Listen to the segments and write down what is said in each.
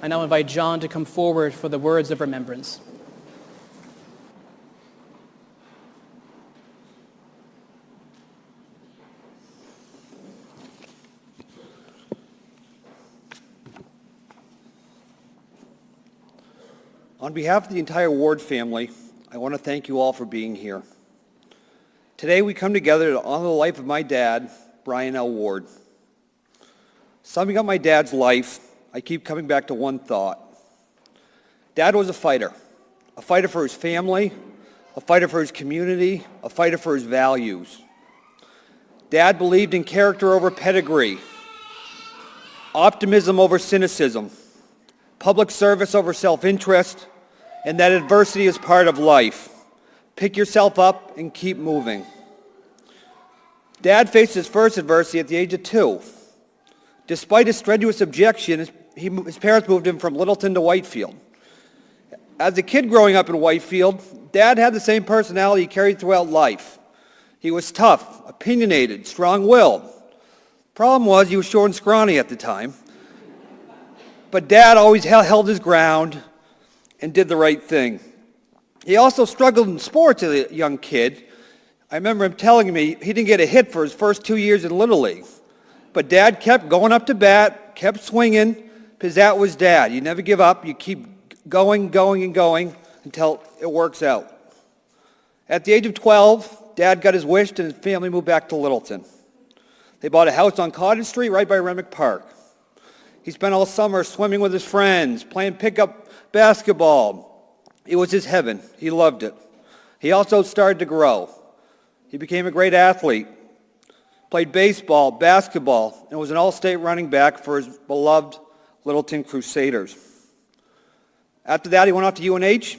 I now invite John to come forward for the words of remembrance. On behalf of the entire Ward family, I want to thank you all for being here. Today we come together to honor the life of my dad, Brien L. Ward. Summing up my dad's life, I keep coming back to one thought. Dad was a fighter for his family, a fighter for his community, a fighter for his values. Dad believed in character over pedigree, optimism over cynicism, public service over self-interest, and that adversity is part of life. Pick yourself up and keep moving. Dad faced his first adversity at the age of 2. Despite his strenuous objection, his parents moved him from Littleton to Whitefield. As a kid growing up in Whitefield, Dad had the same personality he carried throughout life. He was tough, opinionated, strong-willed. Problem was he was short and scrawny at the time. But Dad always held his ground and did the right thing. He also struggled in sports as a young kid. I remember him telling me he didn't get a hit for his first 2 years in Little League. But Dad kept going up to bat, kept swinging, because that was Dad. You never give up. You keep going until it works out. At the age of 12, Dad got his wish and his family moved back to Littleton. They bought a house on Cottage Street right by Remick Park. He spent all summer swimming with his friends, playing pickup basketball. It was his heaven. He loved it. He also started to grow. He became a great athlete, played baseball, basketball, and was an all-state running back for his beloved Littleton Crusaders. After that, he went off to UNH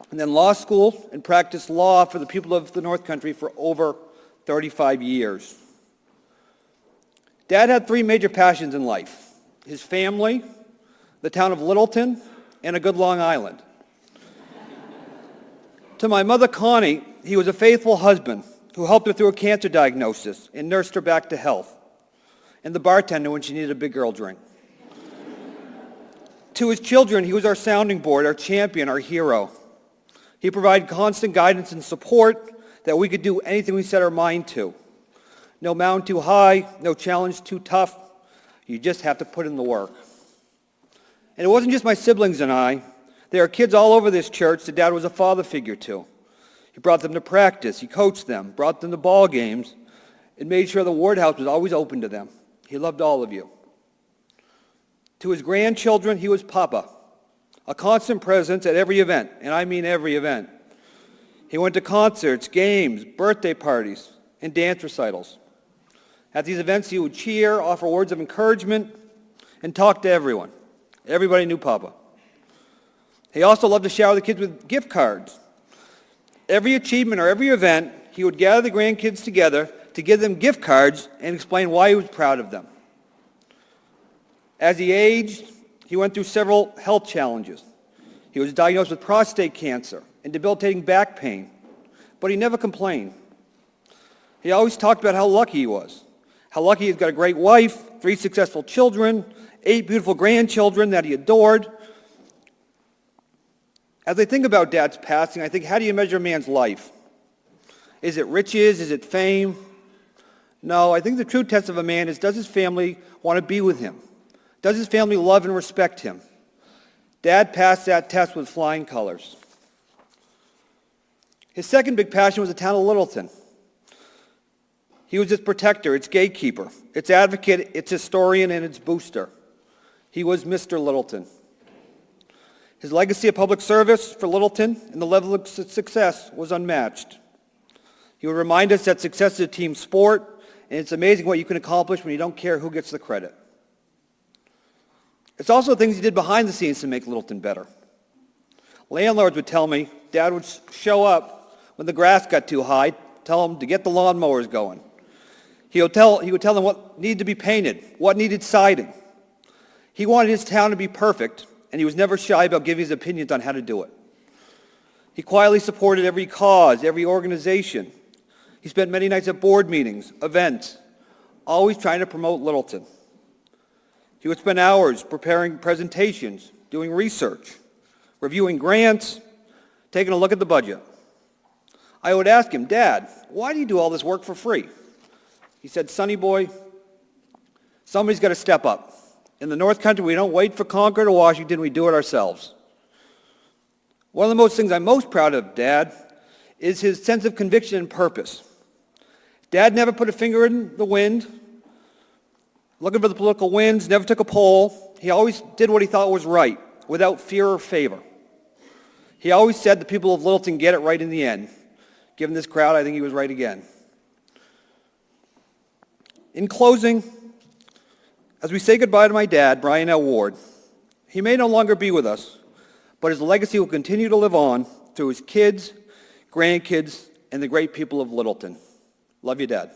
and then law school and practiced law for the people of the North Country for over 35 years. Dad had 3 major passions in life: his family, the town of Littleton, and a good Long Island. To my mother, Connie, he was a faithful husband who helped her through a cancer diagnosis and nursed her back to health, and the bartender when she needed a big girl drink. To his children, he was our sounding board, our champion, our hero. He provided constant guidance and support that we could do anything we set our mind to. No mountain too high, no challenge too tough. You just have to put in the work. And it wasn't just my siblings and I. There are kids all over this church that Dad was a father figure to. He brought them to practice. He coached them, brought them to ball games, and made sure the Ward House was always open to them. He loved all of you. To his grandchildren, he was Papa, a constant presence at every event, and I mean every event. He went to concerts, games, birthday parties, and dance recitals. At these events, he would cheer, offer words of encouragement, and talk to everyone. Everybody knew Papa. He also loved to shower the kids with gift cards. Every achievement or every event, he would gather the grandkids together to give them gift cards and explain why he was proud of them. As he aged, he went through several health challenges. He was diagnosed with prostate cancer and debilitating back pain, but he never complained. He always talked about how lucky he was, how lucky he's got a great wife, 3 successful children, 8 beautiful grandchildren that he adored. As I think about Dad's passing, I think, how do you measure a man's life? Is it riches? Is it fame? No, I think the true test of a man is, does his family want to be with him? Does his family love and respect him? Dad passed that test with flying colors. His second big passion was the town of Littleton. He was its protector, its gatekeeper, its advocate, its historian, and its booster. He was Mr. Littleton. His legacy of public service for Littleton and the level of success was unmatched. He would remind us that success is a team sport, and it's amazing what you can accomplish when you don't care who gets the credit. It's also things he did behind the scenes to make Littleton better. Landlords would tell me Dad would show up when the grass got too high, tell them to get the lawnmowers going. He would tell them what needed to be painted, what needed siding. He wanted his town to be perfect, and he was never shy about giving his opinions on how to do it. He quietly supported every cause, every organization. He spent many nights at board meetings, events, always trying to promote Littleton. He would spend hours preparing presentations, doing research, reviewing grants, taking a look at the budget. I would ask him, Dad, why do you do all this work for free? He said, Sonny boy, somebody's got to step up. In the North Country, we don't wait for Concord or Washington, we do it ourselves. One of the most things I'm most proud of, Dad, is his sense of conviction and purpose. Dad never put a finger in the wind, looking for the political winds, never took a poll. He always did what he thought was right, without fear or favor. He always said the people of Littleton get it right in the end. Given this crowd, I think he was right again. In closing, as we say goodbye to my dad, Brien L. Ward, he may no longer be with us, but his legacy will continue to live on through his kids, grandkids, and the great people of Littleton. Love you, Dad.